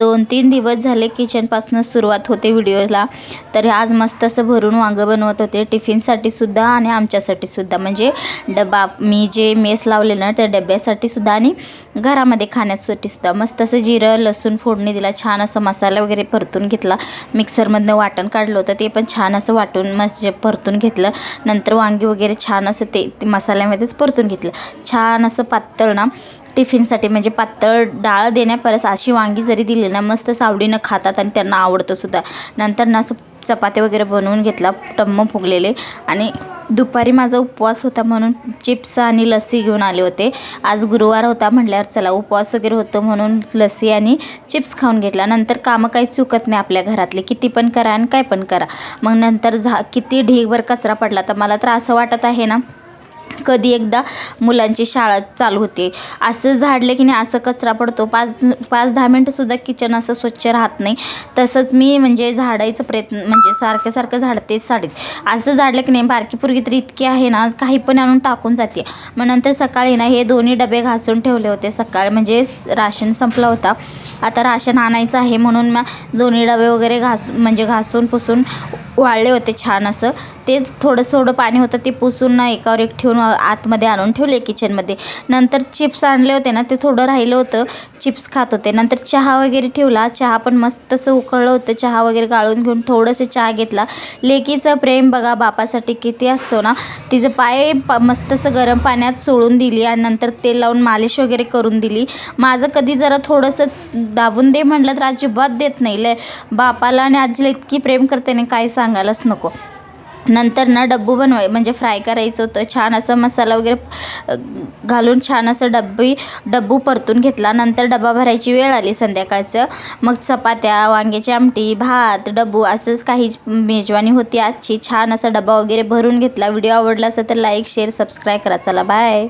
2-3 दिवस झाले किचनपासून सुरुवात होते व्हिडिओला. तर आज मस्त असं भरून वांगं बनवत होते टिफिनसाठी सुद्धा आणि आमच्यासाठी सुद्धा, म्हणजे डबा मी जे मेस लावले ना त्या डब्यासाठी सुद्धा आणि घरामध्ये खाण्यासाठी सुद्धा. मस्त असं जिरं लसूण फोडणी दिला, छान असं मसाला वगैरे परतून घेतला. मिक्सरमधनं वाटण काढलं होतं ते पण छान असं वाटून मस्त परतून घेतलं. नंतर वांगी वगैरे छान असं ते मसाल्यामध्येच परतून घेतलं. छान असं पातळ ना टिफिनसाठी, म्हणजे पातळ डाळ देण्यापरस अशी वांगी जरी दिली ना मस्त सावडीनं खातात आणि त्यांना आवडतं सुद्धा. नंतर ना असं चपाती वगैरे बनवून घेतला टम्म फुगलेले. आणि दुपारी माझा उपवास होता म्हणून चिप्स आणि लस्सी घेऊन आले होते. आज गुरुवार होता म्हटल्यावर चला उपवास वगैरे होतं म्हणून लस्सी आणि चिप्स खाऊन घेतला. नंतर कामं काही चुकत नाही आपल्या घरातले, किती पण करा आणि काय पण करा. मग नंतर किती ढीगभर कचरा पडला. तर मला तर असं वाटत आहे ना कधी एकदा मुलांची शाळा चालू होते असं झाडले की नाही असं कचरा पडतो. 5-10 मिनटंसुद्धा किचन असं स्वच्छ राहत नाही. तसंच मी म्हणजे झाडायचं प्रयत्न म्हणजे सारखं झाडतेच साडीत असं झाडलं की नाही. बारकी पोरगी तर इतकी आहे ना काही पण आणून टाकून जाते. मग नंतर सकाळी ना हे दोन्ही डबे घासून ठेवले होते. सकाळी म्हणजे राशन संपला होता, आता राशन आणायचं आहे म्हणून मग दोन्ही डबे वगैरे घासून पुसून वाळले होते छान असं. तेच थोडं पाणी होतं ते पुसून ना एकावर एक ठेवून आतमध्ये आणून ठेवले किचनमध्ये. नंतर चिप्स आणले होते ना ते थोडं राहिलं होतं, चिप्स खात होते. नंतर चहा वगैरे ठेवला, चहा पण मस्त असं उकळलं होतं. चहा वगैरे गाळून घेऊन थोडंसं चहा घेतला. लेकीचं प्रेम बघा बापासाठी किती असतो ना. तिचं पाय मस्त असं गरम पाण्यात चोळून दिली आणि नंतर तेल लावून मालिश वगैरे करून दिली. माझं कधी जरा थोडंसं दाबून दे म्हटलं तर अजिबात देत नाही. लय बापाला आणि आजीला इतकी प्रेम करते ना काय सांगायलाच नको. नंतर ना डब्बू म्हणजे फ्राय करायचं होतं. छान असं मसाला वगैरे घालून छान असं डब्बू परतून घेतला. नंतर डबा भरायची वेळ आली संध्याकाळचं. मग चपात्या, वांग्याची आमटी, भात, डब्बू असंच काही मेजवानी होती आजची. छान असा डबा वगैरे भरून घेतला. व्हिडिओ आवडला असेल तर लाईक शेअर सबस्क्राईब करा. चला बाय.